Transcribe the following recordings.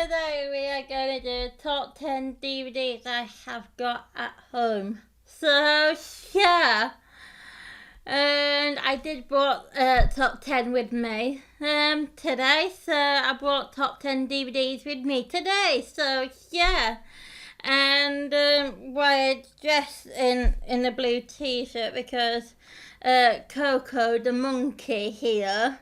today we are going to do top 10 DVDs I have got at home. So, yeah. And I did brought top 10 with me today. So, I brought top 10 DVDs with me today. So, yeah. And we're dressed in a blue t-shirt because Coco the monkey here,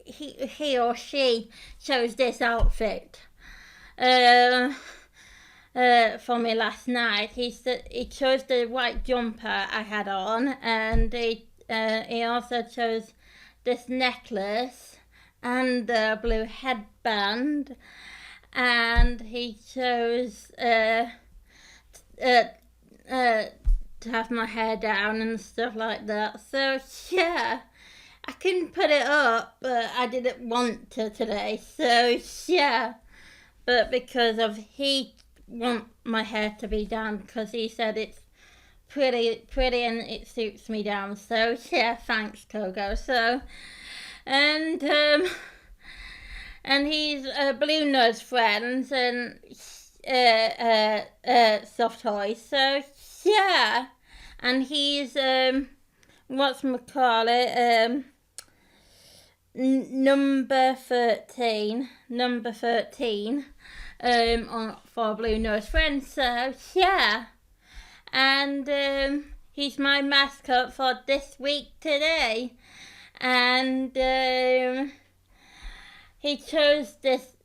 he or she chose this outfit for me last night. He chose the white jumper I had on, and he also chose this necklace and the blue headband, and he chose to have my hair down and stuff like that. So yeah, I couldn't put it up, but I didn't want to today. So yeah, but because of he want my hair to be down because he said it's pretty and it suits me down. So yeah, thanks Coco. So and he's Blue Nose Friends and Soft Toys. So yeah, and he's whatchamacallit, number 13 for Blue Nose Friends. So yeah, and he's my mascot for this week today, and he chose this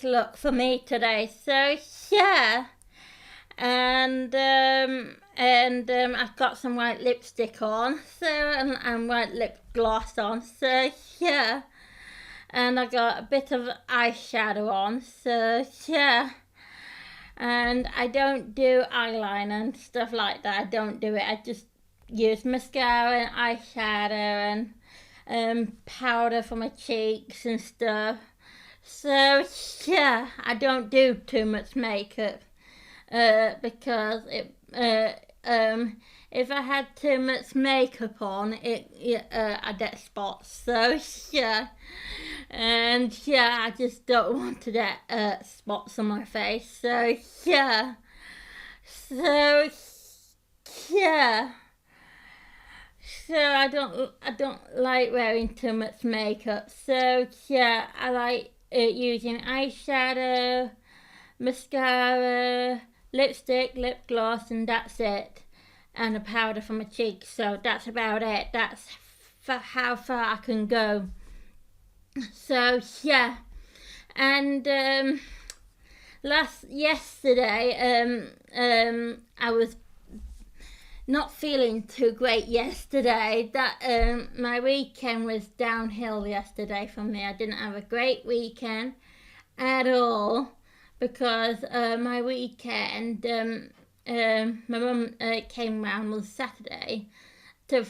look for me today. So yeah, and I've got some white lipstick on, so and white lip gloss on. So yeah, and I got a bit of eyeshadow on. So yeah, and I don't do eyeliner and stuff like that. I don't do it. I just use mascara and eyeshadow and powder for my cheeks and stuff. So yeah, I don't do too much makeup because if I had too much makeup on, I'd get spots. So yeah, and yeah, I just don't want to get spots on my face. So yeah, so yeah. So I don't like wearing too much makeup. So yeah, I like using eyeshadow, mascara, lipstick, lip gloss, and that's it. And a powder for my cheeks. So that's about it. That's how far I can go. So yeah, and yesterday I was not feeling too great yesterday. That my weekend was downhill yesterday for me. I didn't have a great weekend at all because my weekend, my mum came round on Saturday to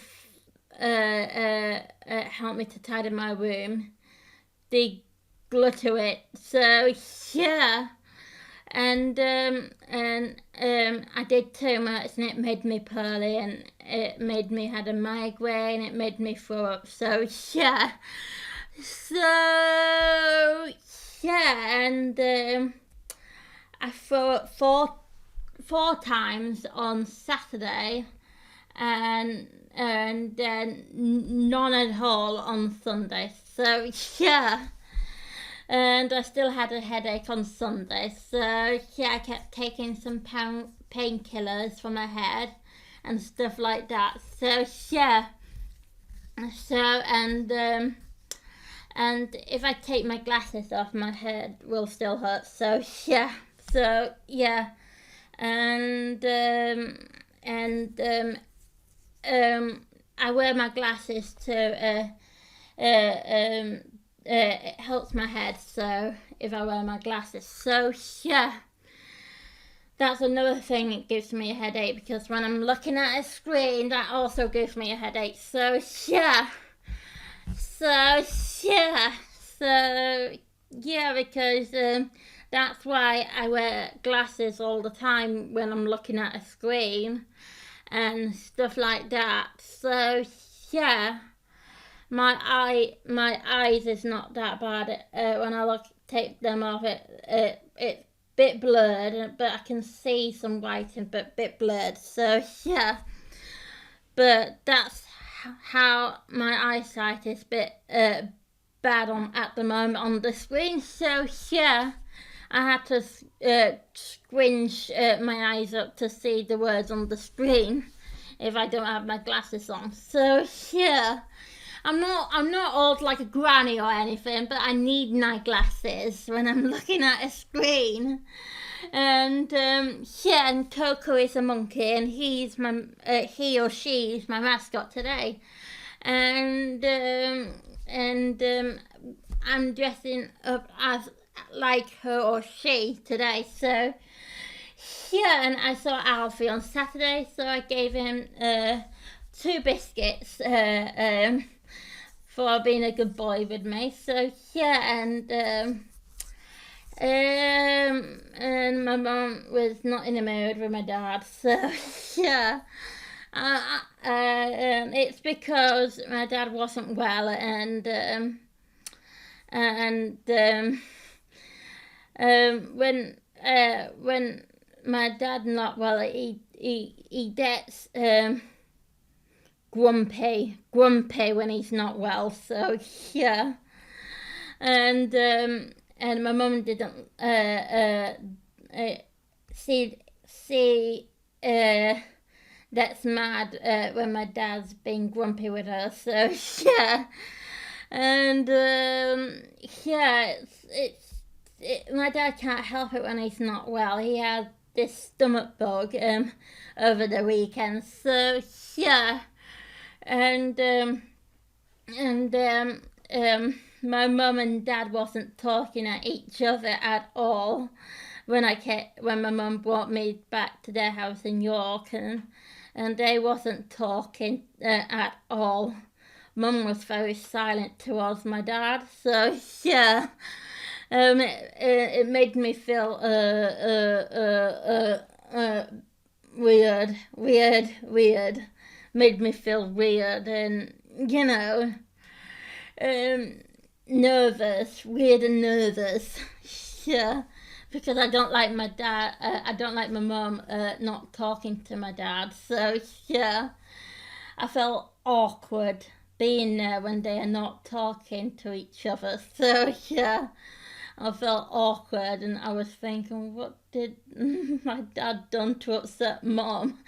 help me to tidy my room, declutter it. So yeah. And I did too much, and it made me poorly, and it made me had a migraine. It made me throw up. So yeah, and I threw up four times on Saturday, and then none at all on Sunday. So yeah. And I still had a headache on Sunday, so yeah, I kept taking some painkillers for my head and stuff like that. So yeah, so and if I take my glasses off, my head will still hurt. So yeah, and I wear my glasses to it helps my head, so if I wear my glasses. So yeah, that's another thing that gives me a headache, because when I'm looking at a screen, that also gives me a headache. So yeah, because that's why I wear glasses all the time when I'm looking at a screen and stuff like that. So yeah. my eyes is not that bad. When I take them off, it's bit blurred, but I can see some whiting, but bit blurred. So yeah, but that's how my eyesight is bit bad on at the moment on the screen. So yeah, I had to squinch my eyes up to see the words on the screen if I don't have my glasses on. So yeah, I'm not old like a granny or anything, but I need my glasses when I'm looking at a screen. And yeah, and Coco is a monkey, and he or she is my mascot today. And I'm dressing up as like her or she today. So yeah, and I saw Alfie on Saturday, so I gave him 2 biscuits for being a good boy with me. So yeah, and my mum was not in the mood with my dad. So yeah. It's because my dad wasn't well, and when my dad not well, he gets grumpy when he's not well. So yeah, and my mum didn't see that's mad when my dad's being grumpy with her. So yeah, and yeah, my dad can't help it when he's not well. He had this stomach bug over the weekend. So yeah, and my mum and dad wasn't talking at each other at all when my mum brought me back to their house in York, and they wasn't talking at all. Mum was very silent towards my dad. So yeah, it made me feel weird. Made me feel weird, and nervous, weird and nervous. Yeah, because I don't like my dad. I don't like my mum not talking to my dad. So yeah, I felt awkward being there when they are not talking to each other. So yeah, I felt awkward, and I was thinking, what did my dad done to upset Mom?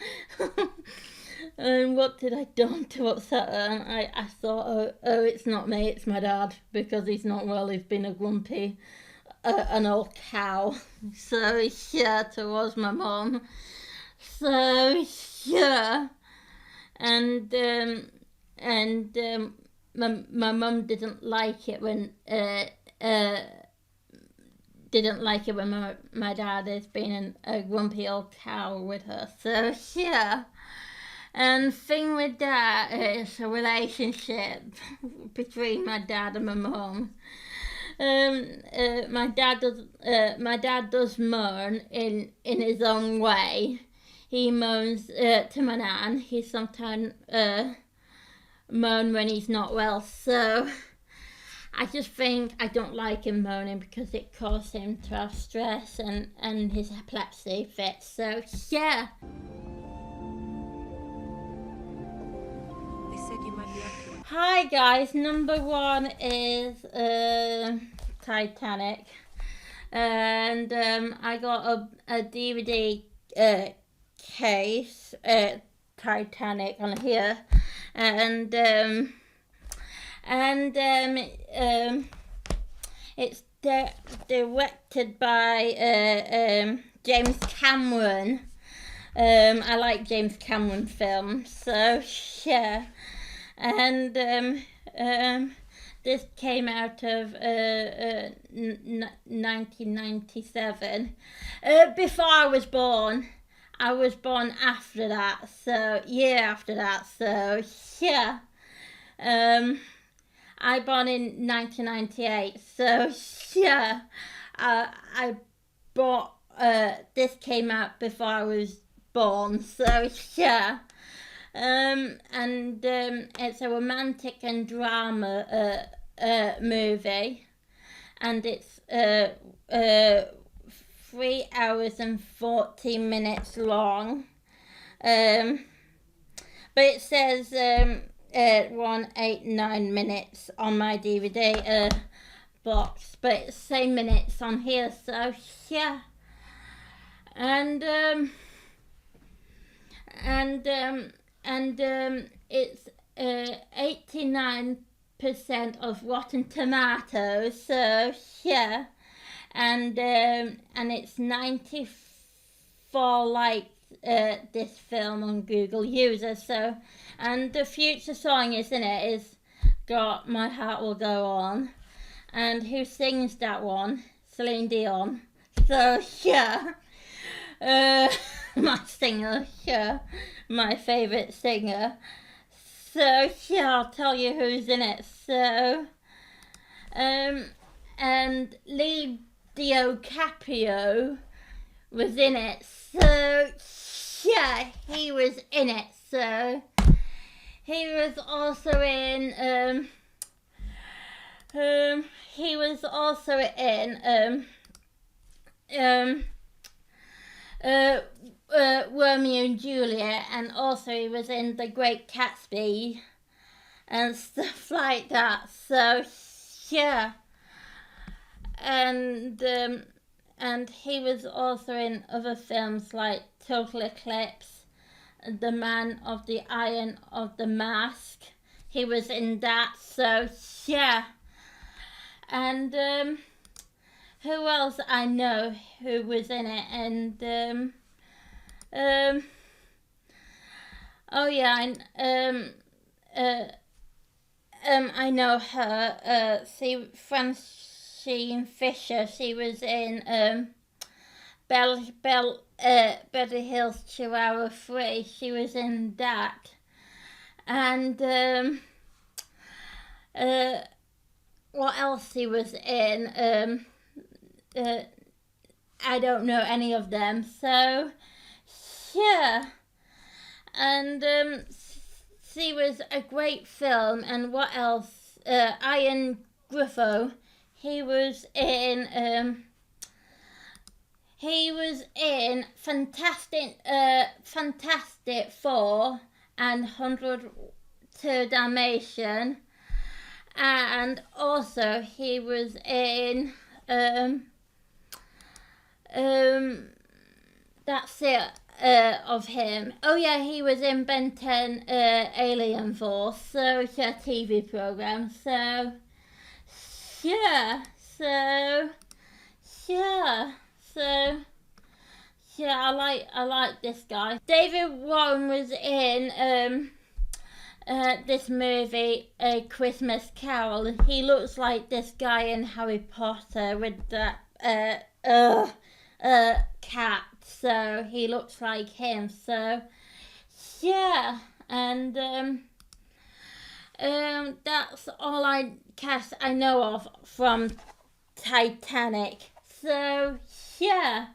And what did I done to upset her? And I thought, oh, it's not me, it's my dad, because he's not well, he's been a grumpy, an old cow. So yeah, towards my mom. So yeah, and my mum didn't like it when my dad is being a grumpy old cow with her. So yeah. And thing with that is a relationship between my dad and my mum. My dad does moan in his own way. He moans to my nan. He sometimes moan when he's not well. So I just think I don't like him moaning because it causes him to have stress and his epilepsy fits. So yeah. Hi guys, number 1 is Titanic, and I got a DVD case, Titanic on here, and it's directed by James Cameron. I like James Cameron films, so yeah. And this came out of 1997. Before I was born. I was born after that, so year after that. So yeah, I born in 1998. So yeah, I bought. This came out before I was born. So yeah. and it's a romantic and drama movie, and it's 3 hours and 40 minutes long. But it says 189 minutes on my DVD box, but it's the same minutes on here, so yeah. And it's 89% of Rotten Tomatoes, so yeah. And it's 94 likes this film on Google users. So, and the future song is in it is "God, My Heart Will Go On," and who sings that one? Celine Dion. So yeah, my singer, yeah, my favourite singer. So yeah, I'll tell you who's in it. So, and Lee DiCaprio was in it. So yeah, he was in it. So he was also in Romeo and Juliet, and also he was in The Great Gatsby and stuff like that. So yeah, and he was also in other films like Total Eclipse, The Man of the Iron of the Mask. He was in that. So yeah, and who else I know who was in it, and oh yeah, I know her. Francine Fisher. She was in Beverly Hills Chihuahua 3. She was in that, and what else he was in? I don't know any of them. So yeah, and she was a great film. And what else? Ian Griffo. He was in Fantastic Four and 102 Dalmatian, and also he was in that's it of him. Oh yeah, he was in Ben 10 Alien Force, so it's a TV program. So yeah, so I like this guy. David Warren was in this movie, A Christmas Carol. He looks like this guy in Harry Potter with that cat. So he looks like him. So yeah, and that's all I know of from Titanic. So yeah,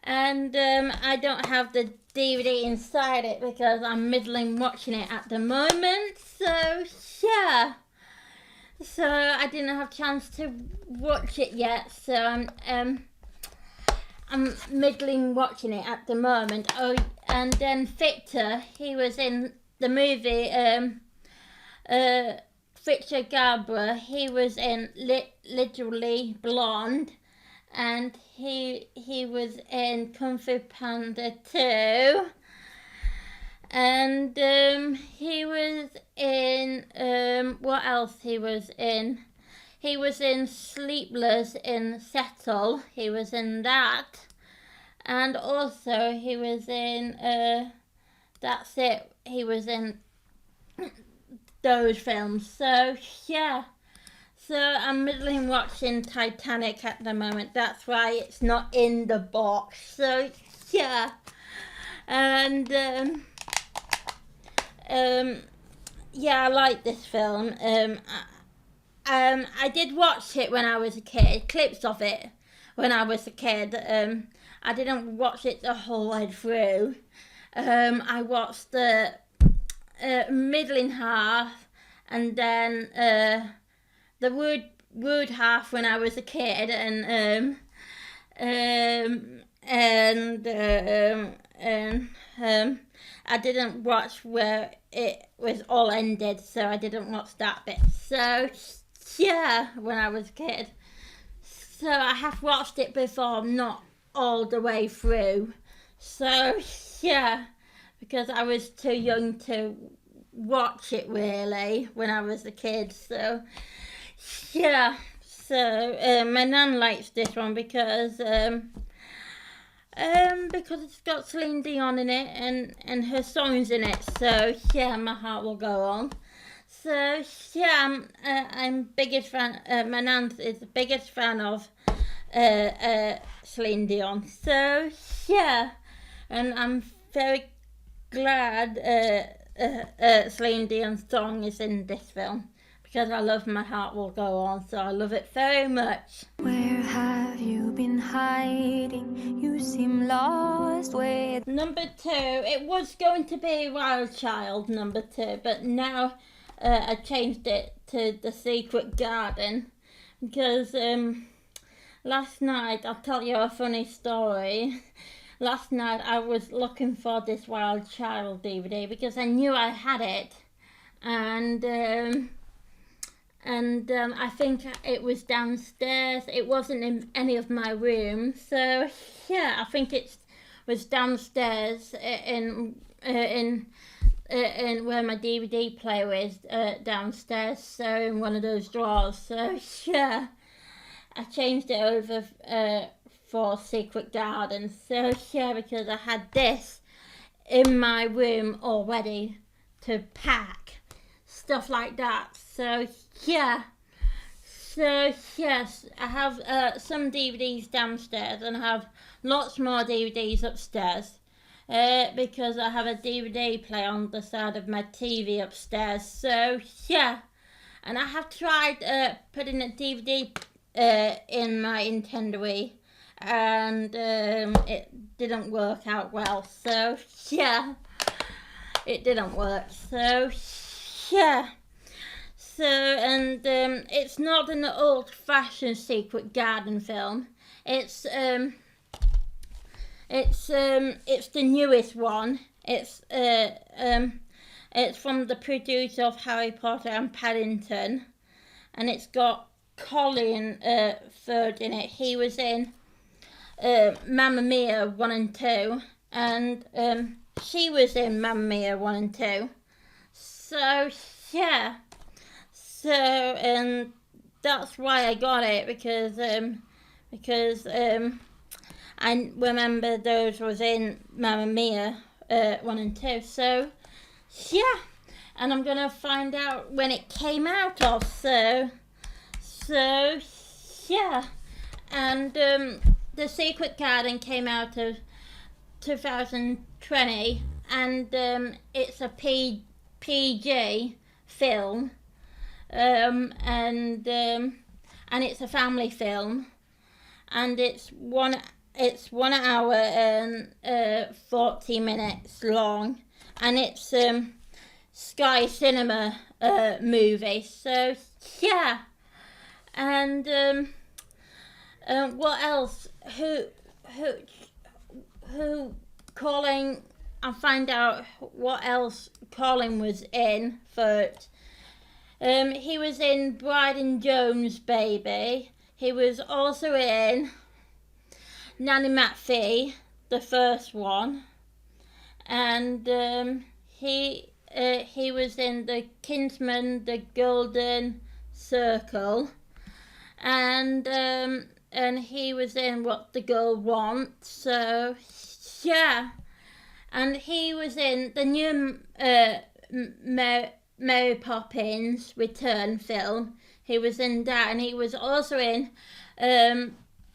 and I don't have the DVD inside it because I'm middling watching it at the moment. So yeah, so I didn't have a chance to watch it yet. So I'm middling watching it at the moment. Oh, and then Victor, he was in the movie Victor Gabra. He was in Literally Blonde, and he was in Kung Fu Panda 2, and he was in what else he was in? He was in Sleepless in Seattle. He was in that, and also he was in that's it. He was in those films. So yeah. So I'm middling watching Titanic at the moment. That's why it's not in the box. So yeah, and yeah, I like this film. I did watch it when I was a kid. Clips of it when I was a kid. I didn't watch it the whole way through. I watched the middling half, and then the rude half when I was a kid, and I didn't watch where it was all ended, so I didn't watch that bit. So yeah, when I was a kid. So I have watched it before, not all the way through. So yeah, because I was too young to watch it really when I was a kid. So yeah, so my nan likes this one because it's got Celine Dion in it and her songs in it. So yeah, my heart will go on. So yeah, I'm biggest fan. My nan is the biggest fan of Celine Dion. So yeah, and I'm very glad Celine Dion's song is in this film because I love My Heart Will Go On. So I love it very much. Where have you been hiding? You seem lost. Where? Number 2, it was going to be Wild Child number 2, but now I changed it to The Secret Garden because last night, I'll tell you a funny story. Last night I was looking for this Wild Child DVD because I knew I had it, and I think it was downstairs. It wasn't in any of my rooms, so yeah, I think it was downstairs in where my DVD player is, downstairs, so in one of those drawers. So yeah, I changed it over for Secret Garden. So yeah, because I had this in my room already to pack, stuff like that. So yeah. So yes, I have some DVDs downstairs and I have lots more DVDs upstairs. Because I have a DVD player on the side of my TV upstairs. So yeah, and I have tried putting a DVD in my Nintendo Wii, and it didn't work out well. So yeah, it didn't work. So yeah. So and it's not an old-fashioned Secret Garden film. It's the newest one. It's from the producer of Harry Potter and Paddington, and it's got Colin Firth in it. He was in Mamma Mia 1 and 2, and she was in Mamma Mia 1 and 2. So yeah, so and that's why I got it because I remember those was in Mamma Mia 1 and 2. So yeah, and I'm gonna find out when it came out of. So yeah, and The Secret Garden came out of 2020, and it's a PG film, and it's a family film, and it's 1 hour and 40 minutes long, and it's Sky Cinema movie. So yeah, and what else? Who Colin? I'll find out what else Colin was in first. He was in Bride and Jones Baby. He was also in Nanny McPhee, the first one, and he was in The Kinsman, The Golden Circle, and he was in What the Girl Wants. So yeah, and he was in the new Mary Poppins Return film. He was in that, and he was also in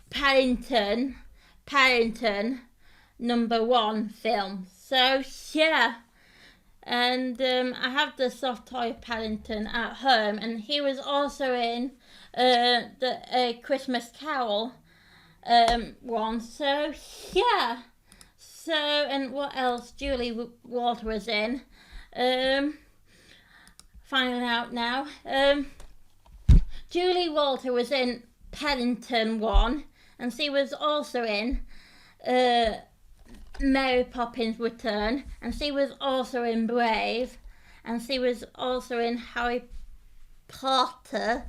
Paddington #1 film. So yeah, and I have the soft toy of Paddington at home, and he was also in the Christmas Carol one. So yeah, so and what else? Julie Walter was in, Finding out now. Julie Walter was in Paddington 1, and she was also in Mary Poppins Return, and she was also in Brave, and she was also in Harry Potter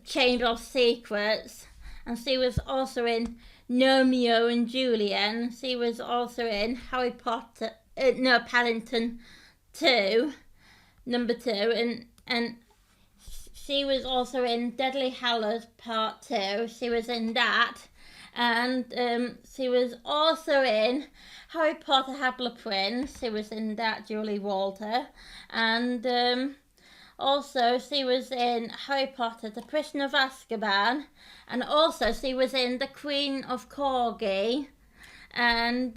Chamber of Secrets, and she was also in Romeo and Juliet, and she was also in Harry Potter, Paddington 2, number 2, and she was also in Deadly Hallows Part 2, she was in that, and she was also in Harry Potter Half-Blood Prince, she was in that, Julie Walter, and also she was in Harry Potter The Prisoner of Azkaban, and also she was in The Queen of Corgi, and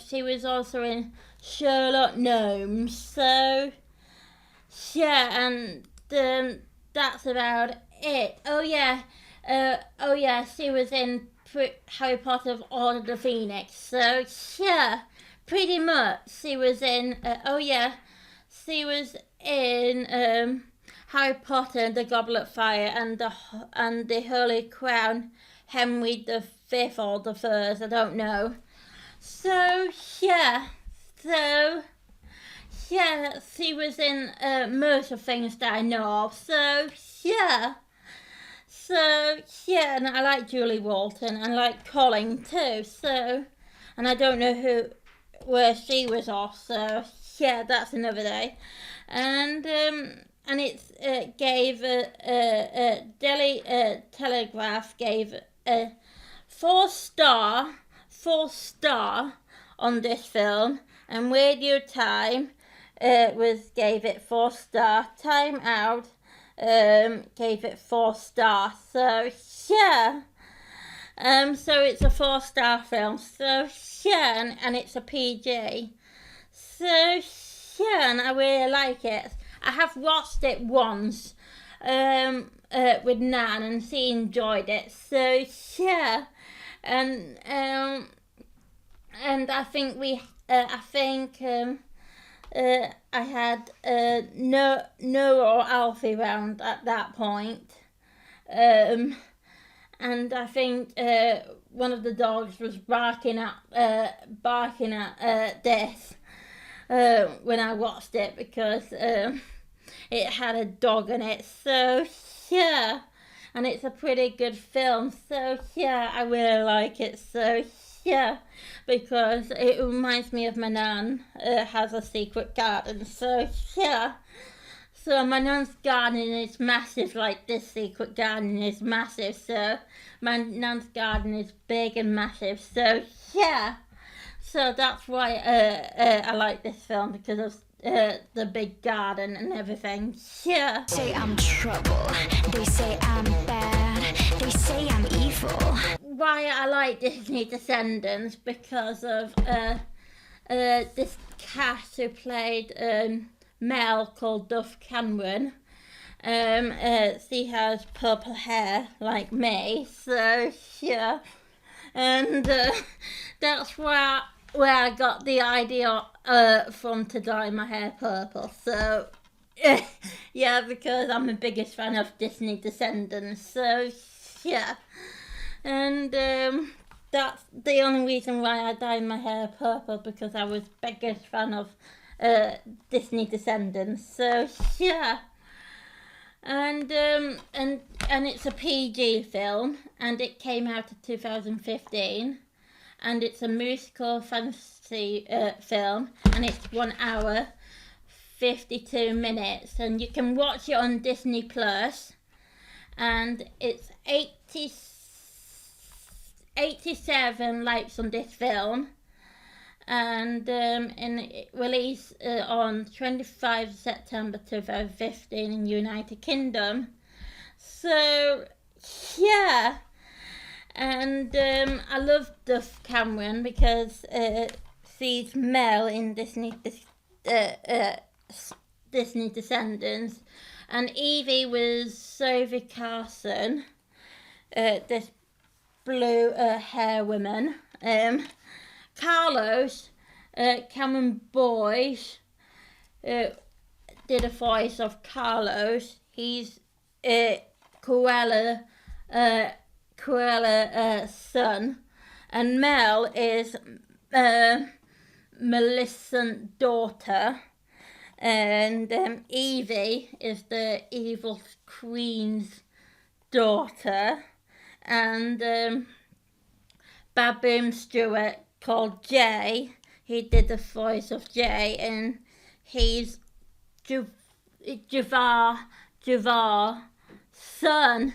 she was also in Sherlock Gnomes. So yeah, and that's about it. Oh yeah, she was in Harry Potter of Order of the Phoenix. So yeah, pretty much she was in. She was in Harry Potter and the Goblet of Fire and the Holy Crown, Henry the Fifth or the First, I don't know. So yeah, she was in most of things that I know of. So yeah, and I like Julie Walton and I like Colin too. So, and I don't know where she was off. So yeah, that's another day. And it's gave Daily Telegraph gave a 4-star on this film, and Radio Time gave it 4-star. Time Out gave it 4-star. So yeah. So it's a 4-star film. So yeah, and it's a PG. So yeah, and I really like it. I have watched it once with Nan, and she enjoyed it. So yeah, and I think I had Noah or Alfie round at that point, and I think one of the dogs was barking at this. When I watched it, because it had a dog in it. So yeah, and it's a pretty good film. So yeah, I really like it. So yeah, because it reminds me of my nan has a secret garden. So yeah, so my nan's garden is massive, like this secret garden is massive. So my nan's garden is big and massive. So yeah. So that's why I like this film, because of the big garden and everything. Yeah. Say I'm trouble. They say I'm bad. They say I'm evil. Why I like Disney Descendants, because of this cast who played Mel, called Duff Cameron. She has purple hair like me. So yeah, and that's where I got the idea from, to dye my hair purple. So yeah, because I'm the biggest fan of Disney Descendants. So yeah, and that's the only reason why I dyed my hair purple, because I was biggest fan of Disney Descendants. So yeah. And it's a PG film, and it came out in 2015. And it's a musical fantasy film, and it's 1 hour 52 minutes, and you can watch it on Disney Plus, and it's 87 likes on this film, and it released on 25 September 2015 in United Kingdom. So yeah. And I love Duff Cameron, because she's Mel in Disney Descendants, and Evie was Sophie Carson, this blue hair woman. Carlos Cameron Boyce did a voice of Carlos. He's Cruella's son, and Mel is Melissa's daughter, and Evie is the evil queen's daughter, and Baboon Stewart, called Jay, he did the voice of Jay, and he's Javar's son.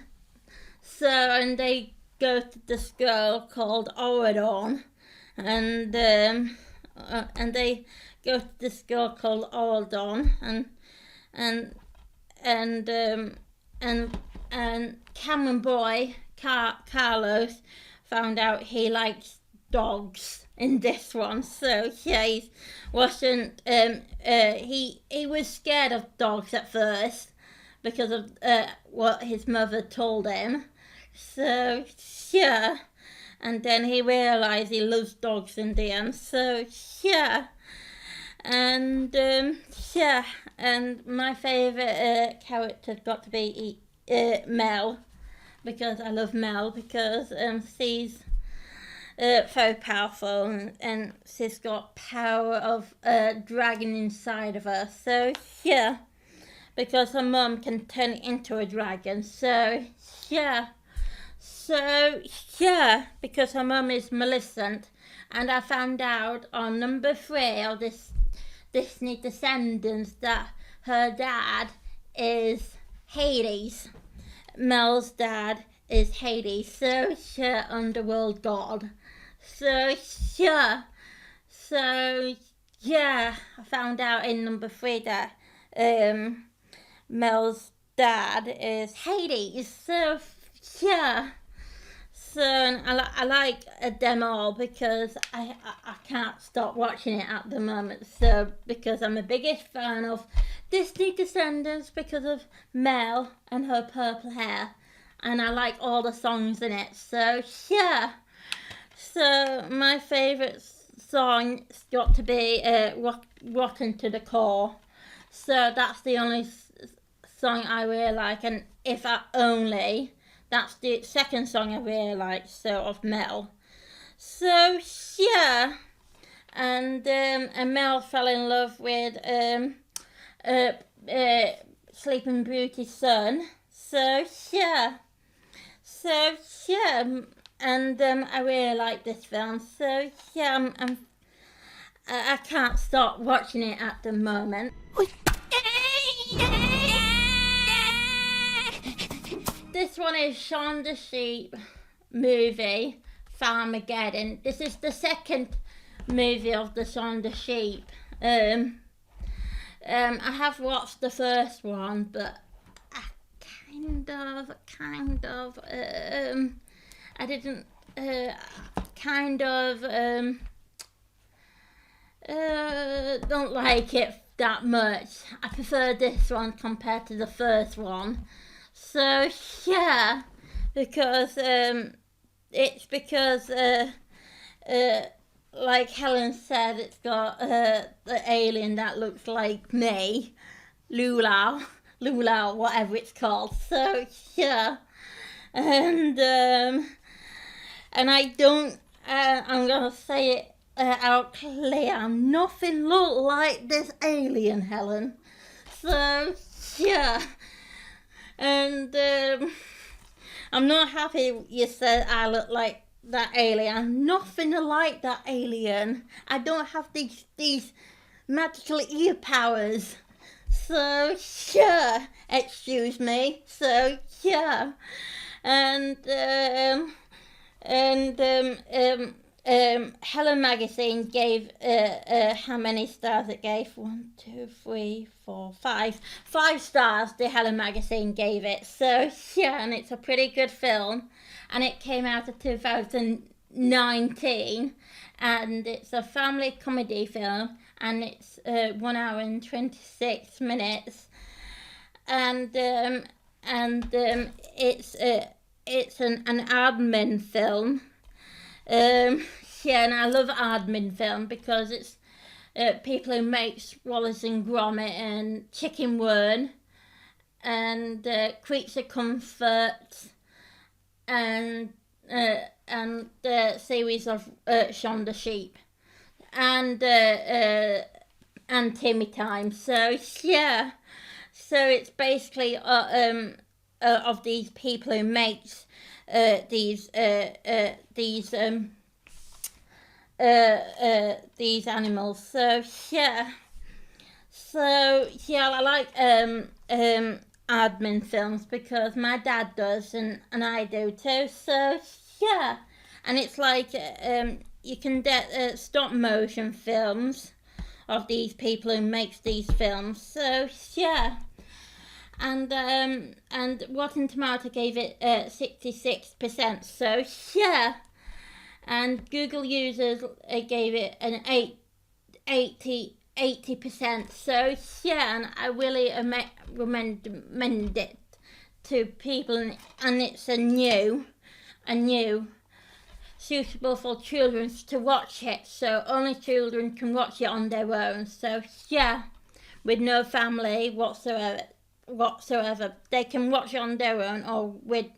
So, and they go to this girl called Oradon, and they go to this girl called Oradon, and Cameron Boy Carlos found out he likes dogs in this one. So yeah, he wasn't. He was scared of dogs at first because of what his mother told him. So yeah, and then he realised he loves dogs in the end. So yeah. And yeah, and my favourite character's got to be Mel, because I love Mel, because she's very powerful, and she's got power of dragon inside of her. So yeah, because her mum can turn into a dragon. So yeah, because her mum is Millicent, and I found out on number 3 of this Disney Descendants that her dad is Hades. Mel's dad is Hades, so yeah, underworld god. So yeah, I found out in number 3 that Mel's dad is Hades. So yeah. So I like them all, because I can't stop watching it at the moment. So because I'm the biggest fan of Disney Descendants because of Mel and her purple hair, and I like all the songs in it. So yeah. So my favourite song's got to be Rotten to the Core. So that's the only song I really like, and if I only. That's the second song I really like, so of Mel. So yeah, and Mel fell in love with Sleeping Beauty's son. So yeah, and I really like this film. So yeah, I can't stop watching it at the moment. This one is Shaun the Sheep movie, Farmageddon. This is the second movie of the Shaun the Sheep. I have watched the first one, but I I didn't don't like it that much. I prefer this one compared to the first one. So yeah, because it's because like Helen said, it's got the alien that looks like me, Lula, whatever it's called. So yeah, and I don't. I'm gonna say it out clear. Nothing look like this alien, Helen. So yeah. And I'm not happy you said I look like that alien. I'm nothing like that alien. I don't have these magical ear powers. So yeah, excuse me. So yeah, and Helen magazine gave how many stars it gave? 1, 2, 3, 4, 5. 5 stars the Helen magazine gave it. So yeah, and it's a pretty good film, and it came out in 2019, and it's a family comedy film, and it's 1 hour and 26 minutes, and it's an admin film. Yeah, and I love admin film because it's people who makes Wallace and Gromit and Chicken Wern and Creature Comfort and the series of Shaun the Sheep and Timmy Time. So yeah, so it's basically of these people who makes these animals. So yeah, I like admin films because my dad does and I do too. So yeah, and it's like you can get stop motion films of these people who makes these films. So yeah. And Rotten Tomato gave it 66%. So yeah, and Google users gave it an 80%. So yeah, and I really recommend it to people, and it's a new suitable for children to watch it. So only children can watch it on their own. So yeah, with no family whatsoever. They can watch it on their own or with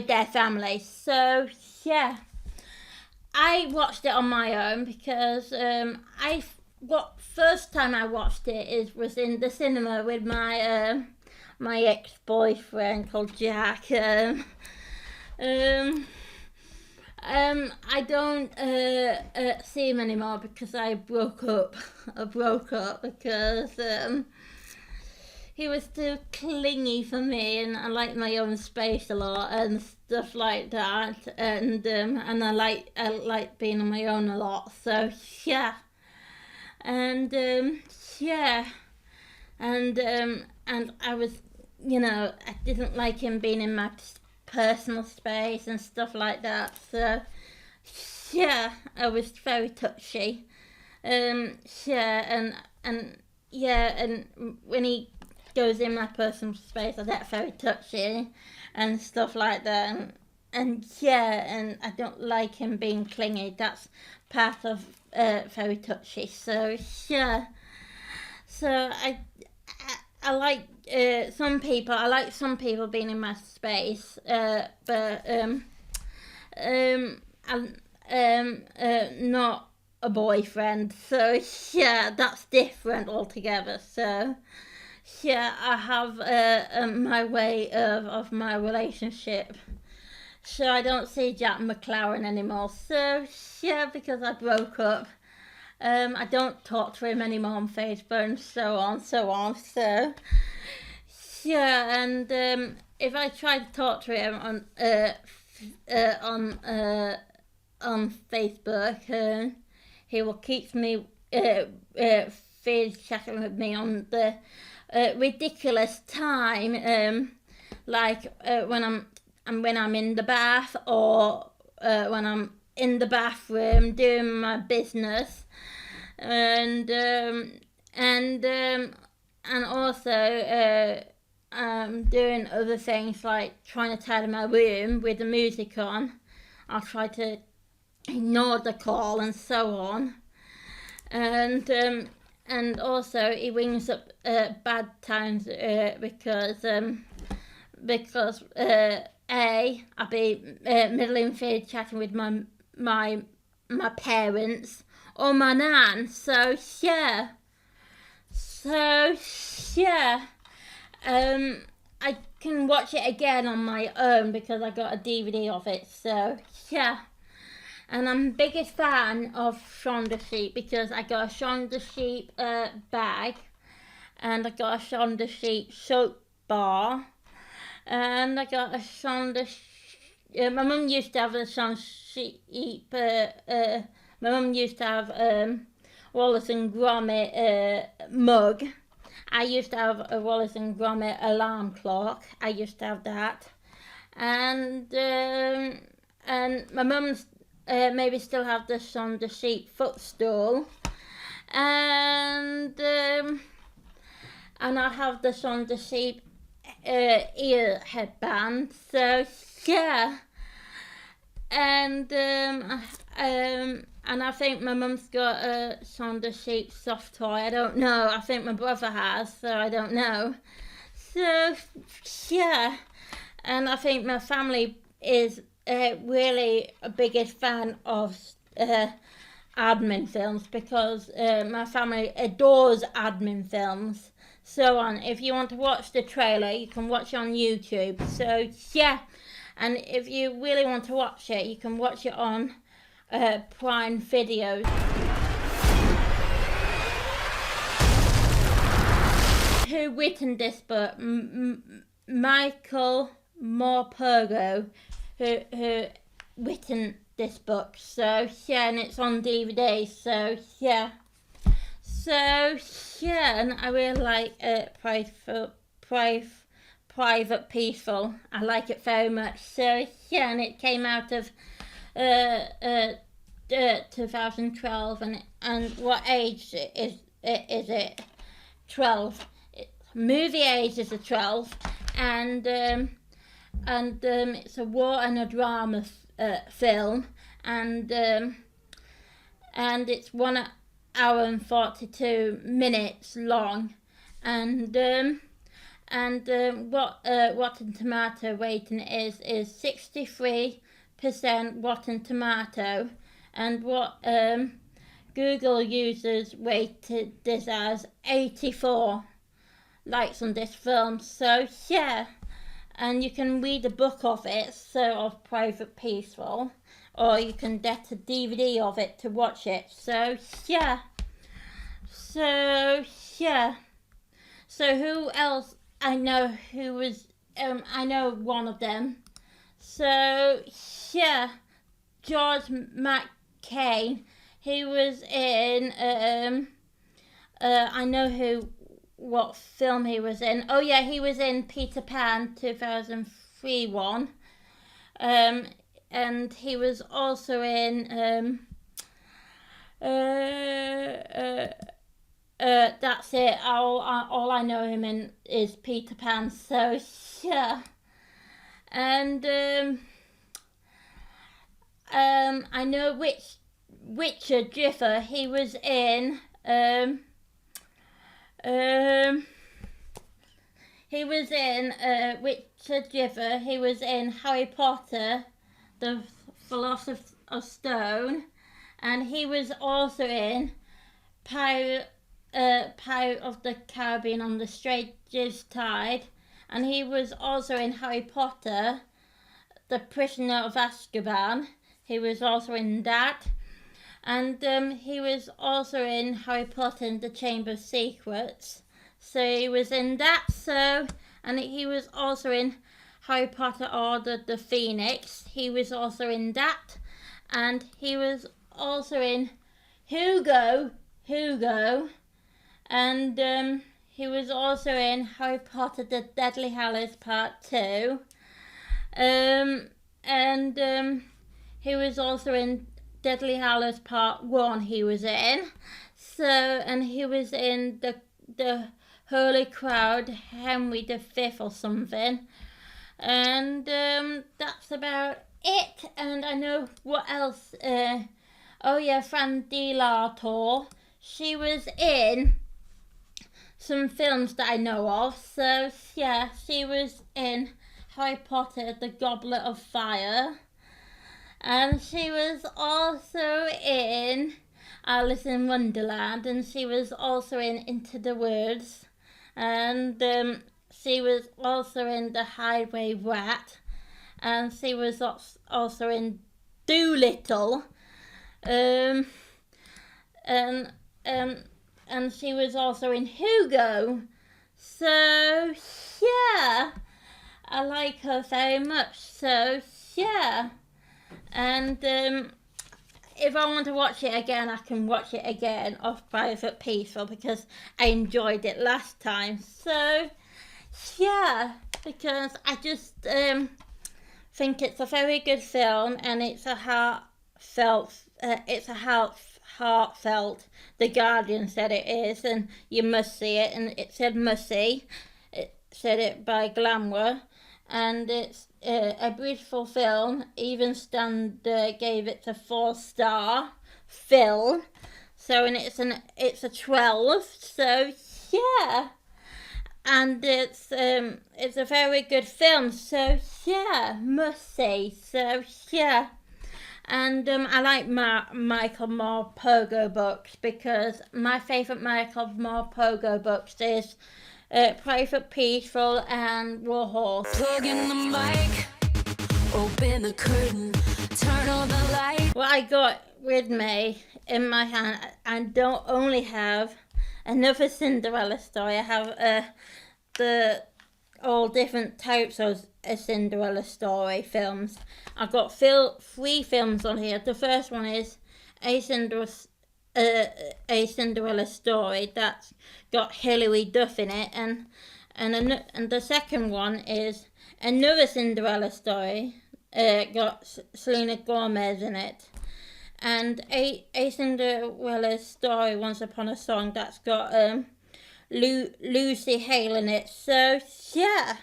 their family. So yeah, I watched it on my own because first time I watched it was in the cinema with my my ex-boyfriend called Jack. I don't see him anymore because I broke up. Because he was too clingy for me, and I like my own space a lot and stuff like that, and I like being on my own a lot. So yeah, and and I was, I didn't like him being in my personal space and stuff like that. So yeah, I was very touchy. And when he goes in my personal space, I get very touchy and stuff like that. And I don't like him being clingy. That's part of very touchy. So yeah, so I like some people. I like some people being in my space, but I'm not a boyfriend. So yeah, that's different altogether. So yeah, I have my way of my relationship. So I don't see Jack McLaren anymore. So yeah, because I broke up. I don't talk to him anymore on Facebook and so on. So yeah, and if I try to talk to him on Facebook, he will keep me chatting with me on the ridiculous time, like when I'm in the bath or when I'm in the bathroom doing my business, and also doing other things like trying to tidy my room with the music on. I'll try to ignore the call and so on, and also he rings up bad times because I'll be middling through chatting with my parents or my nan. So yeah, I can watch it again on my own because I got a DVD of it. So yeah. And I'm the biggest fan of Shaun the Sheep because I got a Shaun the Sheep bag, and I got a Shaun the Sheep soap bar, and I got a Shaun the my mum used to have a Shaun Sheep. My mum used to have Wallace and Gromit mug. I used to have a Wallace and Gromit alarm clock. I used to have that, and my mum's. Maybe still have the Shaun the Sheep footstool, and I have the Shaun the Sheep ear headband. So yeah, and I think my mum's got a Shaun the Sheep soft toy. I don't know. I think my brother has, so I don't know. So yeah, and I think my family is really a biggest fan of admin films, because my family adores admin films. So if you want to watch the trailer, you can watch it on YouTube. So yeah, and if you really want to watch it, you can watch it on Prime Video. Who written this book? Michael Morpurgo, who written this book. So yeah, and it's on DVD. So yeah, and I really like Private Peaceful. I like it very much. So yeah, and it came out of 2012, and what age is it? 12. Movie age is a 12, and it's a war and a drama film, and it's 1 hour and 42 minutes long, and what Rotten Tomato rating is 63% Rotten Tomato, and what Google users rated this as 84 likes on this film. So yeah, and you can read a book of it, so of Private Peaceful, or you can get a DVD of it to watch it. So yeah, so who else I know who was I know one of them. So yeah, George McCain, he was in I know what film he was in. Oh yeah, he was in Peter Pan 2003 one. And he was also in that's it. All I know him in is Peter Pan. So yeah, and I know Richard Jiffer. He was in Richard Jiffer. He was in Harry Potter, the Philosopher's Stone, and he was also in Pirate of the Caribbean on the Strangest Tide, and he was also in Harry Potter, The Prisoner of Azkaban. He was also in that, and he was also in Harry Potter and the Chamber of Secrets. So he was in that. So, and he was also in Harry Potter Order the Phoenix. He was also in that, and he was also in Hugo, and he was also in Harry Potter the Deathly Hallows Part 2, and he was also in Deathly Hallows Part 1 he was in. So, and he was in the Holy Crowd, Henry V or something. And that's about it. And I know what else. Oh yeah, Fran Delator. She was in some films that I know of. So yeah, she was in Harry Potter, The Goblet of Fire. And she was also in Alice in Wonderland. And she was also in Into the Woods. And she was also in The Highway Rat. And she was also in Dolittle. And she was also in Hugo. So yeah, I like her very much. So yeah, and if I want to watch it again, I can watch it again of Private Peaceful, because I enjoyed it last time. So yeah, because I just think it's a very good film, and it's a heartfelt. The Guardian said it is, and you must see it. And it said must see. It said it by Glamour, and it's a beautiful film. Even Standard gave it a 4-star film. So, and it's a 12. So yeah, and it's a very good film. So yeah, must see. So yeah. And I like Michael Moore Pogo books because my favourite Michael Moore Pogo books is Private Peaceful and War Horse. Plug in the mic, open the curtain, turn on the light. What I got with me in my hand, I don't only have another Cinderella story. I have all different types of a Cinderella story films. I've got 3 films on here. The first one is a Cinderella story that's got Hilary Duff in it, and the second one is another Cinderella story, got Selena Gomez in it, and a Cinderella story, Once Upon a Song, that's got Lucy Hale in it. So yeah,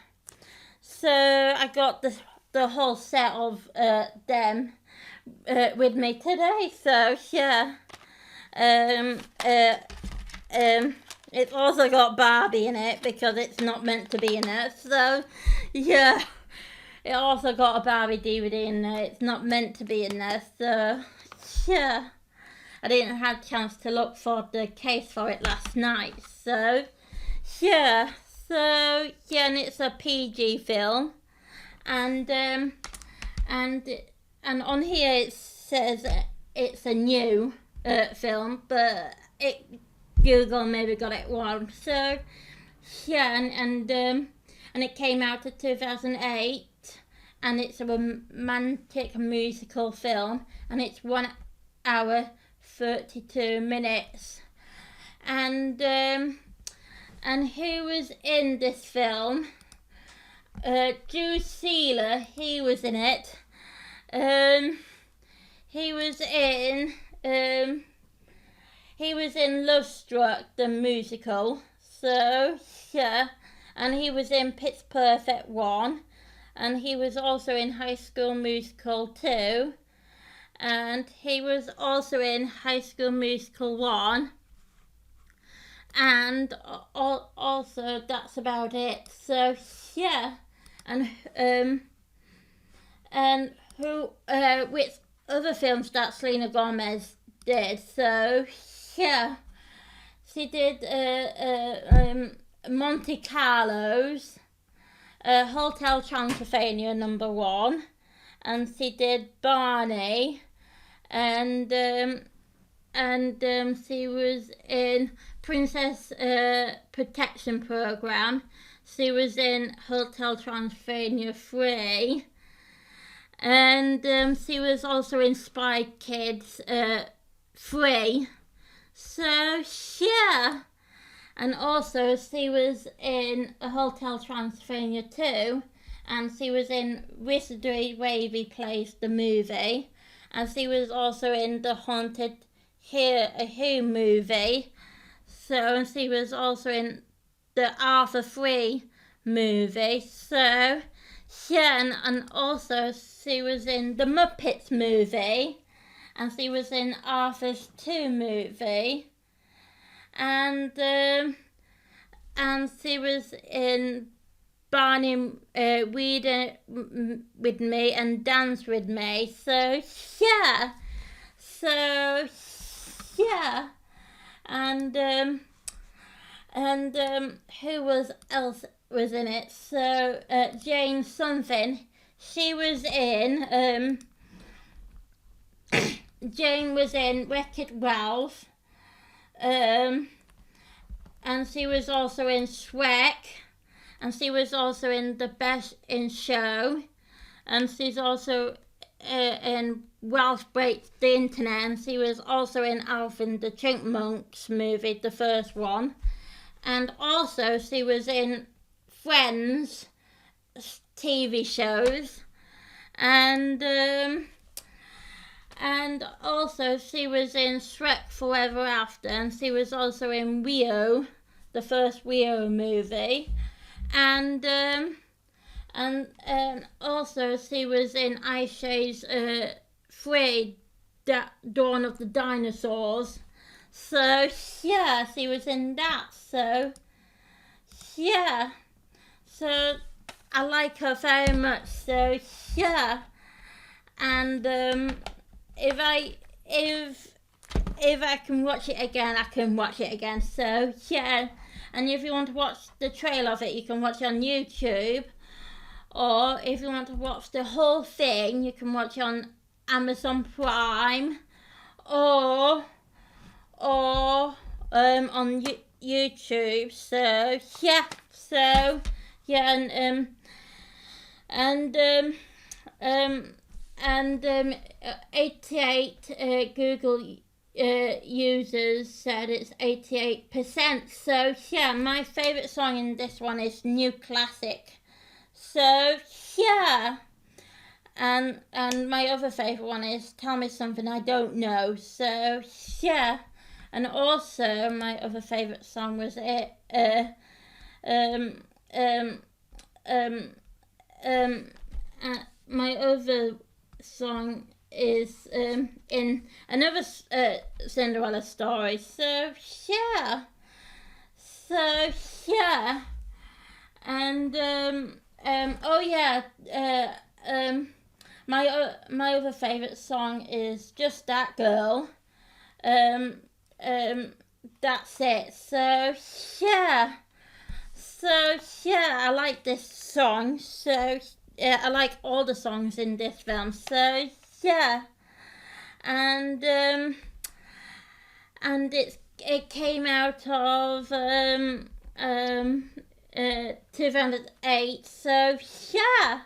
so I got the whole set of them with me today. So yeah, it's also got Barbie in it because it's not meant to be in it. So yeah, it also got a Barbie DVD in there. It's not meant to be in there. So yeah, I didn't have a chance to look for the case for it last night. So yeah, and it's a PG film, and on here it says it's a new film, but Google maybe got it wrong. So yeah, and it came out in 2008, and it's a romantic musical film, and it's 1 hour 32 minutes, and who was in this film? Drew Sealer, he was in it. He was in Love Struck, the musical. So yeah, and he was in Pitch Perfect 1, and he was also in High School Musical 2, and he was also in High School Musical 1. And also that's about it. So yeah, and who which other films that Selena Gomez did? So yeah, she did Monte Carlo's, Hotel Transylvania #1, and she did Barney, and she was in Princess Protection Program. She was in Hotel Transylvania 3, and she was also in Spy Kids 3. So yeah, and also she was in a Hotel Transylvania 2, and she was in Wizardry Wavy Place, the movie, and she was also in the Haunted Who movie. So she was also in the Arthur 3 movie. So yeah, and also she was in the Muppets movie, and she was in Arthur's 2 movie, and she was in Barney Read with Me and Dance with Me. So yeah, and who else was in it? So Jane something, she was in Jane was in Wreck-It Ralph, and she was also in Shrek, and she was also in The Best in Show, and she's also in Ralph Breaks the Internet, and she was also in Alvin the Chipmunks movie, the first one, and also she was in Friends TV shows, and also she was in Shrek Forever After, and she was also in Rio, the first Rio movie, and And also she was in Ice Age 3, Dawn of the Dinosaurs. So yeah, she was in that. So yeah, so I like her very much. So yeah, and if I can watch it again, I can watch it again. So yeah, and if you want to watch the trailer of it, you can watch it on YouTube. Or if you want to watch the whole thing, you can watch it on Amazon Prime, or on YouTube. So yeah, and 88 Google users said it's 88%. So yeah, my favourite song in this one is New Classic. So yeah, and my other favourite one is Tell Me Something I Don't Know. So yeah, and also my other favourite song was my other song is in another Cinderella story. So yeah, and oh yeah, my other favourite song is Just That Girl. That's it. So yeah, I like this song. So yeah, I like all the songs in this film. So yeah, and it came out of 2008. So yeah,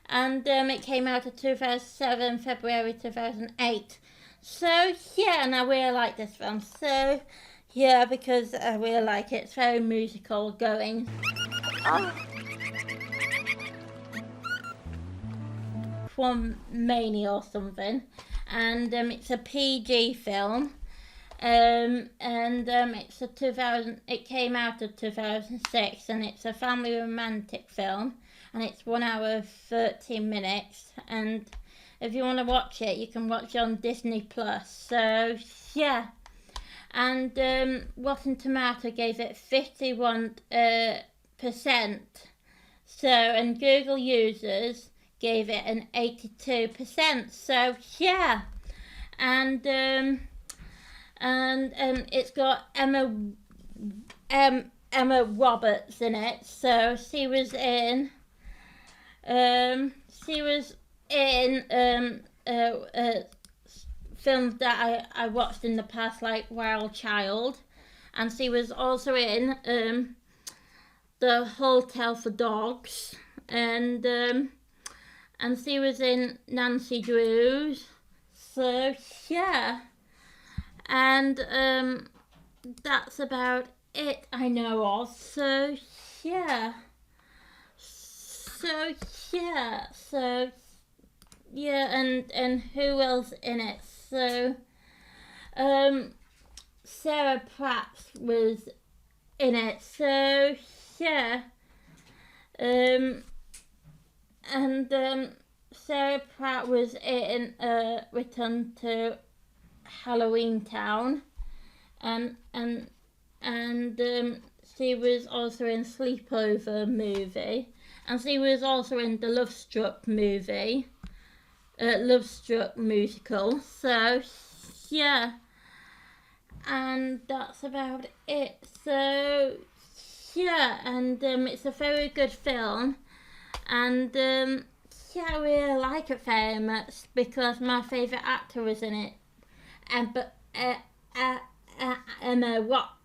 and it came out of 2007, February 2008. So yeah, and I really like this film. So yeah, because I really like it. It's very musical going. From Mania or something, and it's a PG film. It's a 2000. It came out of 2006, and it's a family romantic film, and it's 1 hour 13 minutes. And if you want to watch it, you can watch it on Disney Plus. So yeah, and Rotten Tomato gave it 51%. So and Google users gave it an 82%. So yeah, and it's got Emma Roberts in it. So she was in films that I watched in the past, like Wild Child, and she was also in The Hotel for Dogs, and she was in Nancy Drews. So yeah, and that's about it I know of. So yeah, and who else in it? So Sarah Pratt was in it. So yeah, Sarah Pratt was in Return to Halloween Town, and she was also in Sleepover movie, and she was also in the Lovestruck movie, Lovestruck musical. So yeah, and that's about it. So yeah, and it's a very good film, and yeah, I really like it very much because my favourite actor was in it, and Emma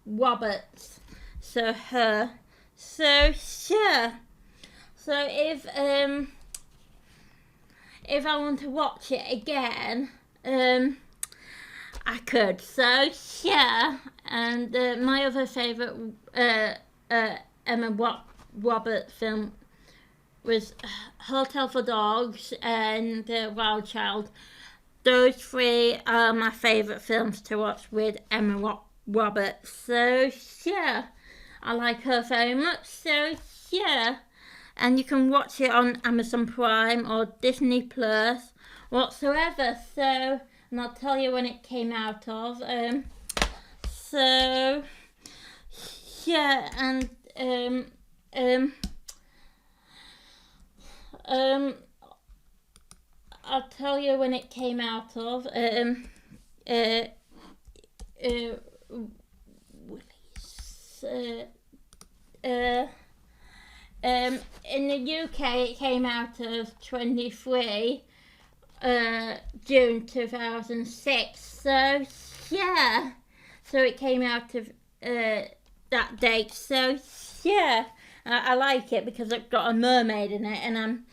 Roberts. So her. So yeah. So if I want to watch it again, I could. So yeah, and my other favourite Emma Roberts film was Hotel for Dogs and Wild Child. Those three are my favourite films to watch with Emma Roberts. So yeah, I like her very much. So yeah, and you can watch it on Amazon Prime or Disney Plus, whatsoever. So, and I'll tell you when it came out of. So, yeah, and I'll tell you when it came out of. In the UK, it came out of 23 June 2006. So yeah, so it came out of that date. So yeah, I like it because it's got a mermaid in it, and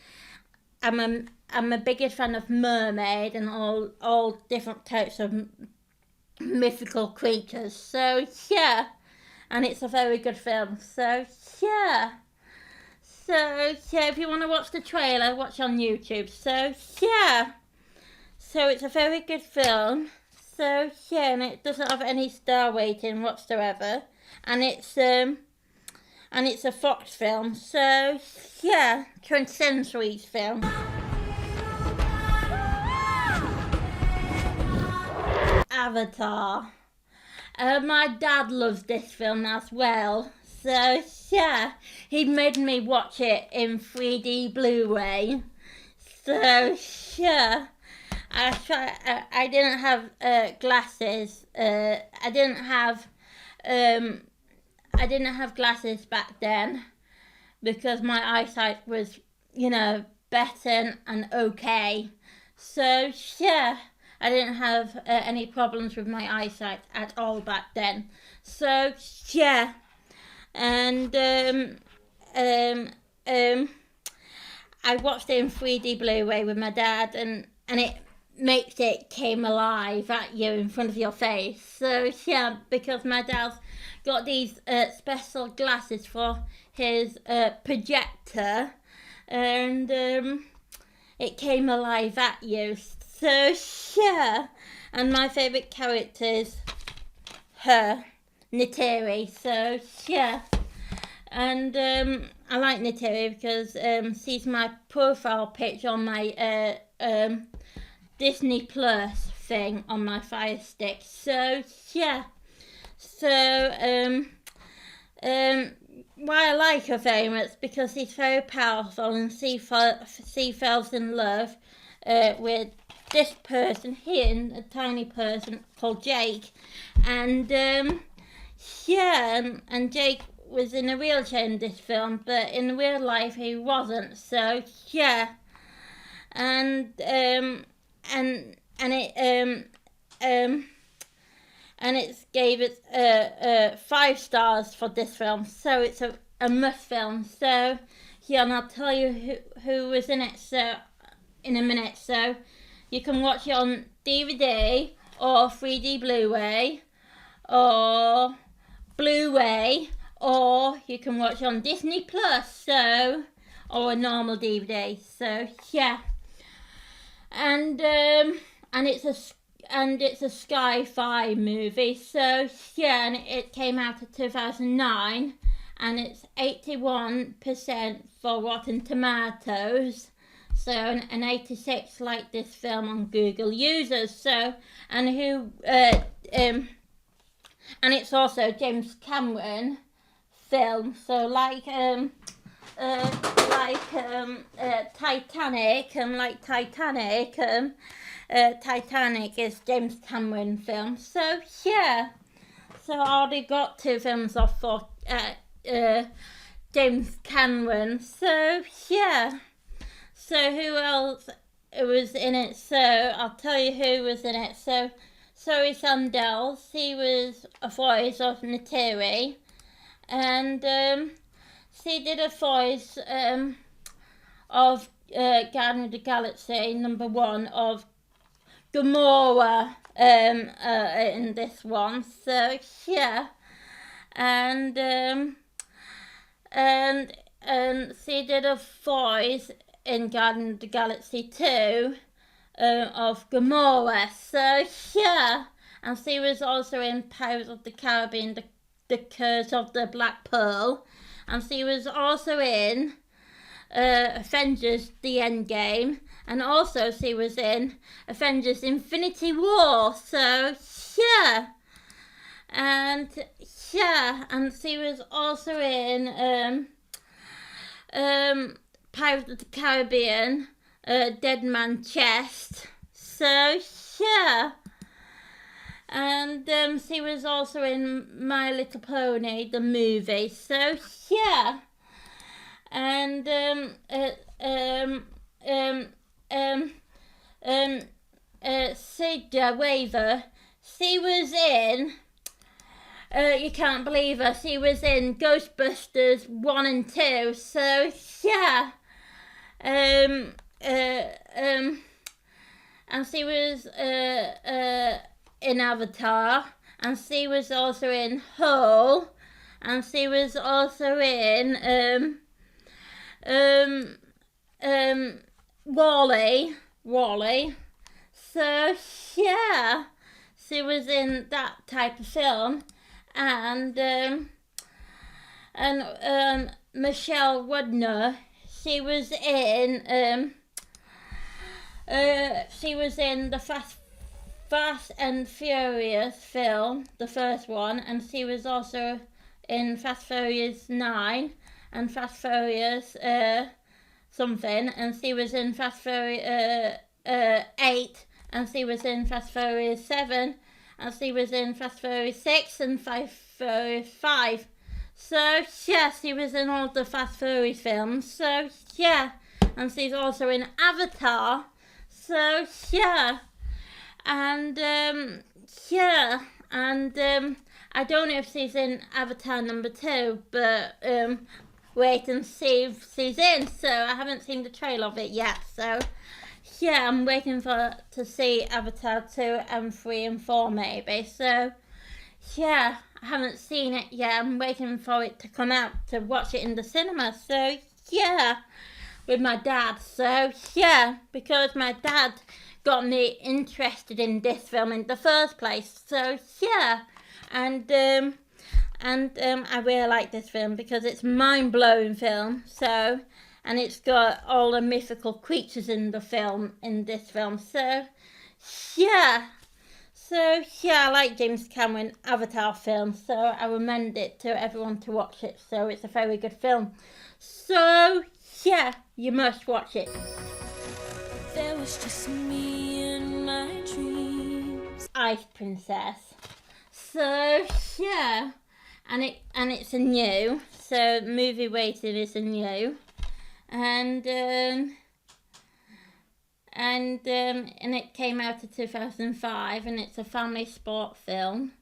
I'm a bigger fan of mermaid and all different types of mythical creatures. So yeah, and it's a very good film. So yeah. So yeah, if you want to watch the trailer, watch on YouTube. So yeah, so it's a very good film. So yeah, and it doesn't have any star rating whatsoever, and it's a Fox film. So yeah, 20th Century's film. Avatar. My dad loves this film as well. So yeah, he made me watch it in 3D Blu-ray. So yeah, I didn't have glasses. I didn't have glasses back then because my eyesight was, better and okay. So yeah, I didn't have any problems with my eyesight at all back then. So yeah. And I watched it in 3D Blu-ray with my dad, and it makes it came alive at you in front of your face. So yeah, because my dad's got these special glasses for his projector, and it came alive at you. So yeah, and my favourite character is her. Neytiri. So yeah, and I like Neytiri because she's my profile picture on my Disney Plus thing on my Fire Stick. So yeah, so why I like her very much because she's very powerful, and she falls in love with this person here, a tiny person called Jake, and yeah, and Jake was in a wheelchair in this film, but in real life he wasn't. So yeah, and it gave it 5 stars for this film. So it's a must film. So yeah, and I'll tell you who was in it. So in a minute. So you can watch it on DVD or 3D Blu-ray or Blu-ray, or you can watch on Disney Plus, so, or a normal DVD. So yeah, and it's a sci-fi movie. So yeah, and it came out in 2009, and it's 81% for Rotten Tomatoes. So an 86 like this film on Google users. So and it's also James Cameron film. So like Titanic, and like Titanic is James Cameron film. So yeah, so I already got 2 films off for James Cameron. So yeah, so who else was in it? So I'll tell you who was in it. So Zoe Sandell, she was a voice of Neytiri, and she did a voice of Guardian of the Galaxy #1 of Gamora in this one. So yeah, and she did a voice in Guardian of the Galaxy 2 of Gamora. So yeah, and she was also in Pirates of the Caribbean, the Curse of the Black Pearl, and she was also in Avengers The Endgame, and also she was in Avengers Infinity War, so yeah. And she was also in Pirates of the Caribbean, Dead Man Chest, so yeah. And she was also in My Little Pony, the movie, so yeah. And Sidja Waver, she was in, you can't believe her, she was in Ghostbusters 1 and 2, so yeah. And she was in Avatar, and she was also in Hull, and she was also in Wall-E. So yeah, she was in that type of film, and Michelle Wudner, she was in the Fast and Furious film, the first one, and she was also in Fast Furious 9 and Fast Furious something, and she was in Fast Furious 8, and she was in Fast Furious 7, and she was in Fast Furious 6 and Fast Furious 5. So yeah, she was in all the Fast Furious films, so yeah, and she's also in Avatar, so yeah. And I don't know if she's in Avatar number 2, but wait and see if she's in. So I haven't seen the trailer of it yet. So yeah, I'm waiting to see Avatar 2 and 3 and 4 maybe. So yeah, I haven't seen it yet. I'm waiting for it to come out to watch it in the cinema. So yeah, with my dad. So yeah, because my dad got me interested in this film in the first place. So yeah, and I really like this film because it's a mind-blowing film. So, and it's got all the mythical creatures in this film. So yeah. So yeah, I like James Cameron Avatar film, so I recommend it to everyone to watch it. So it's a very good film. So yeah, you must watch it. There was just me and my dreams. Ice Princess. So yeah, and it's a new. So movie rating is a new, and it came out in 2005, and it's a family sport film,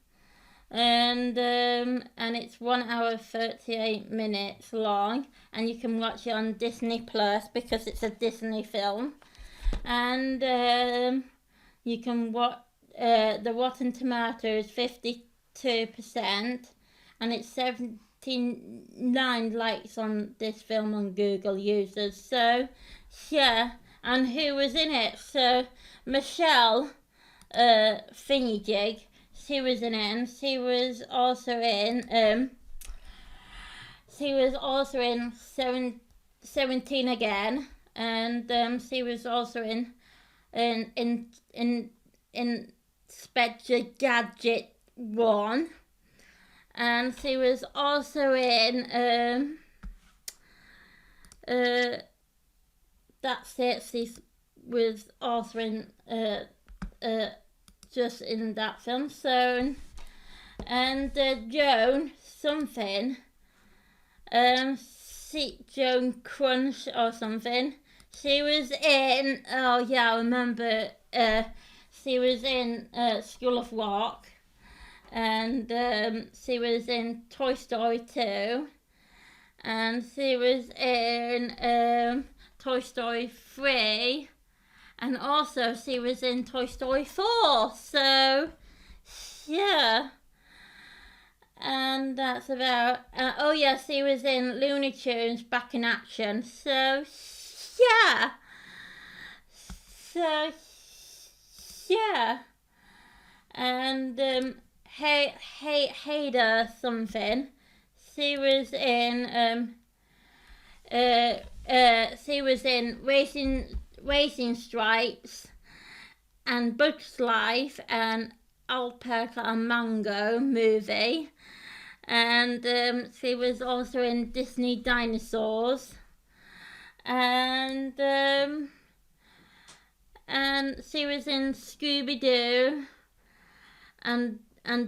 and it's 1 hour 38 minutes long, and you can watch it on Disney Plus because it's a Disney film, and you can watch the Rotten Tomatoes 52%, and it's 79 likes on this film on Google users. So yeah. And who was in it? So Michelle Thingyjig, she was in it, and she was also in 17 again, and she was also in Spectre Gadget 1, and she was also in that's it. She was also in just in that film. So and Joan something, Joan Crunch or something. She was in. Oh yeah, I remember. She was in School of Rock, and she was in Toy Story 2, and she was in Toy Story 3, and also she was in Toy Story 4, so yeah, and that's about, oh yeah, she was in Looney Tunes Back in Action, so yeah, and Hader something, she was in she was in Racing Stripes and Bug's Life and Alpaca and Mango movie. And she was also in Disney Dinosaurs. And she was in Scooby-Doo and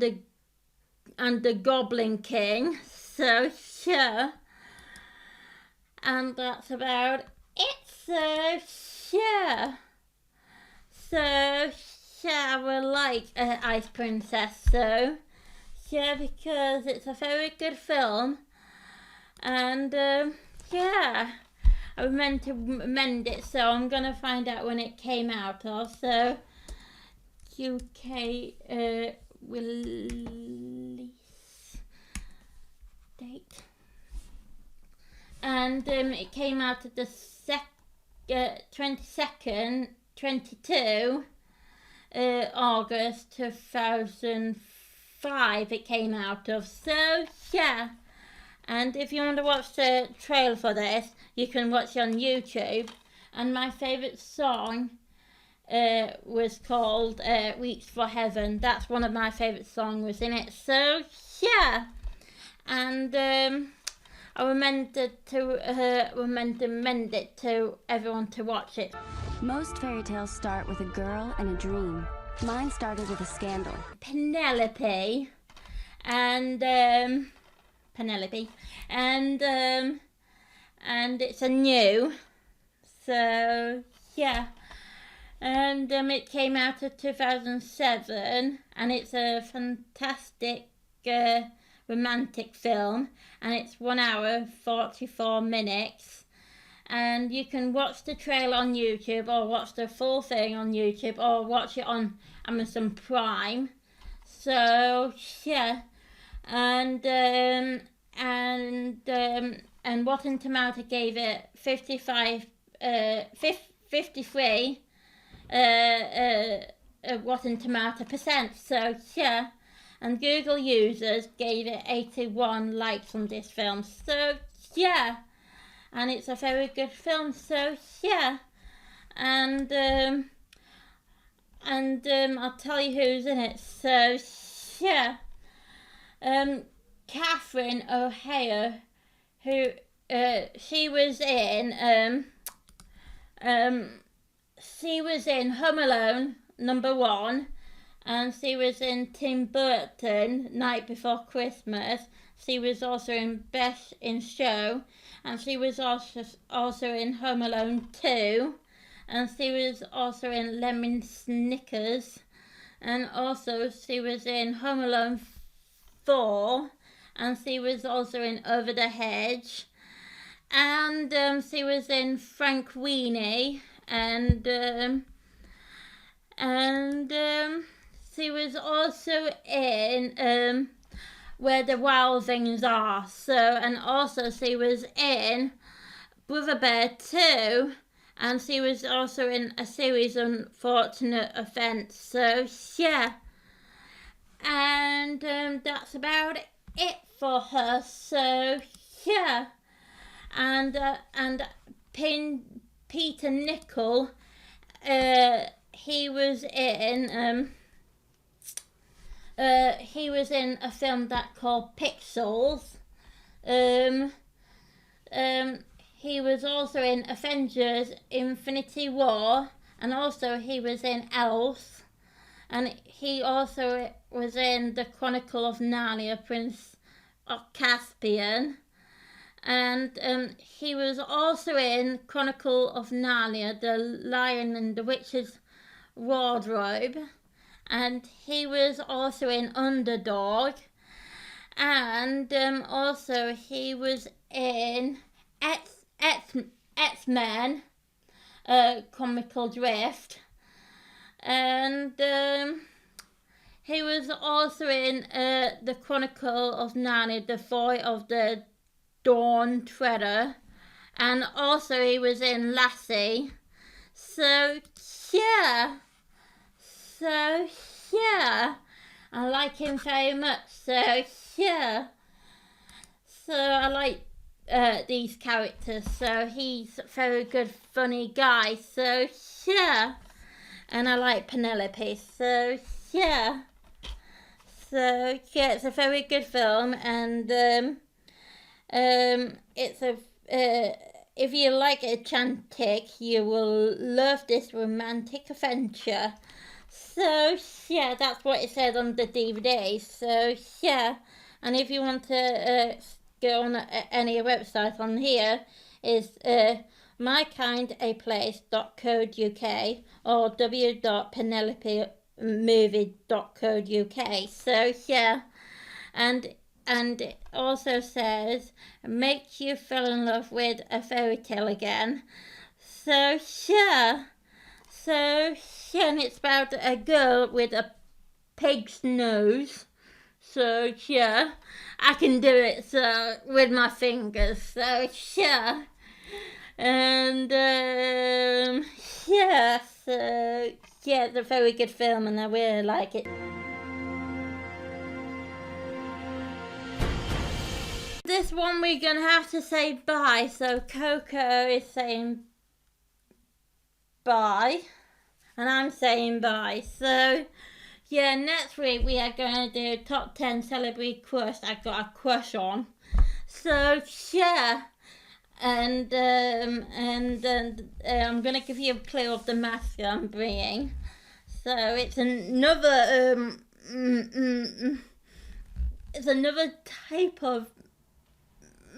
the Goblin King. So yeah. And that's about it. So yeah. So yeah, I will like Ice Princess. So yeah, because it's a very good film. And yeah, I meant to mend it, so I'm gonna find out when it came out of. So UK release date, and it came out at the 22nd, 22 August 2005. It came out of. So yeah. And if you want to watch the trailer for this, you can watch it on YouTube. And my favourite song was called Reach for Heaven. That's one of my favourite songs was in it. So, yeah. And I was meant to mend it to everyone to watch it. Most fairy tales start with a girl and a dream. Mine started with a scandal. Penelope. And it's a new, so yeah, and it came out in 2007, and it's a fantastic romantic film, and it's 1 hour 44 minutes, and you can watch the trailer on YouTube or watch the full thing on YouTube or watch it on Amazon Prime. So yeah. And Rotten Tomato gave it 53 Rotten Tomato percent. So yeah, and Google users gave it 81 likes on this film. So yeah, and it's a very good film. So yeah, and I'll tell you who's in it. So yeah. Catherine O'Hara, who she was in Home Alone #1, and she was in Tim Burton Night Before Christmas. She was also in Best in Show, and she was also in Home Alone 2, and she was also in Lemon Snickers, and also she was in Home Alone 4, and she was also in Over the Hedge, and she was in Frank Weenie, and she was also in Where the Wild Things Are. So, and also she was in Brother Bear 2, and she was also in a series Unfortunate Events. So yeah. And that's about it for her. So yeah, and Peter Nichol, he was in a film that called Pixels. He was also in Avengers: Infinity War, and also he was in Elf. And he also was in The Chronicle of Narnia, Prince of Caspian. And he was also in Chronicle of Narnia, The Lion and the Witch's Wardrobe. And he was also in Underdog. And also he was in X-Men, Comical Drift. And he was also in The Chronicle of Narnia, The Boy of the Dawn Treader, and also he was in Lassie. So yeah, I like him very much. So yeah, so I like these characters. So he's a very good, funny guy. So yeah, and I like Penelope. So yeah. So yeah, it's a very good film, and it's a if you like Atlantic, you will love this romantic adventure. So yeah, that's what it said on the DVD. So yeah, and if you want to go on any website on here, is mykindaplace.co.uk or w.penelopemovie.co.uk. So yeah, and it also says make you fall in love with a fairy tale again. So yeah, and it's about a girl with a pig's nose. So yeah, I can do it so with my fingers. So yeah, and yeah, so yeah, it's a very good film, and I really like it. This one we're gonna have to say bye. So Coco is saying bye, and I'm saying bye. So yeah, next week we are going to do top 10 celebrity crush I've got a crush on. So yeah, and I'm gonna give you a clue of the mask I'm bringing. So it's another it's another type of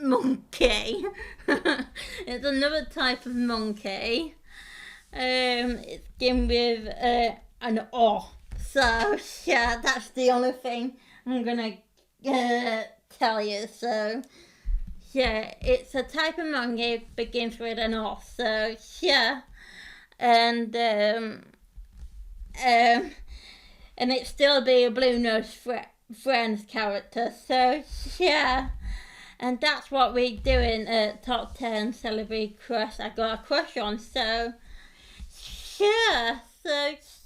monkey. It's another type of monkey. It's given with an O. So yeah, that's the only thing I'm gonna tell you. So yeah, it's a type of monkey, begins with an O. So yeah, and it still be a Blue Nose Friends character. So yeah, and that's what we do in top 10 celebrity crush I got a crush on. So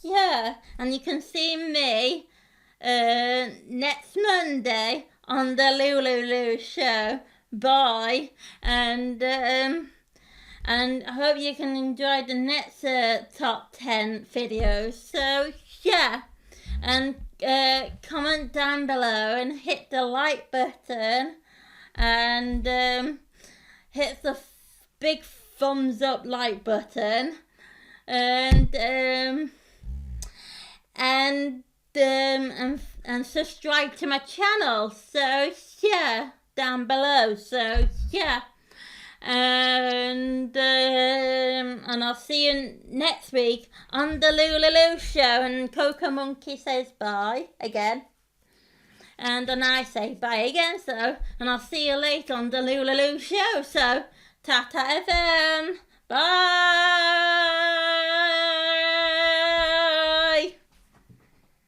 yeah, and you can see me next Monday on the Lulu show. Bye, and I hope you can enjoy the next top 10 videos. So yeah, and comment down below and hit the like button, and hit the big thumbs up like button, and subscribe to my channel. So yeah, down below. So yeah, and I'll see you next week on the Lulu show. And Coco Monkey says bye again, and then I say bye again. So, and I'll see you later on the Lulu show. So ta-ta FM.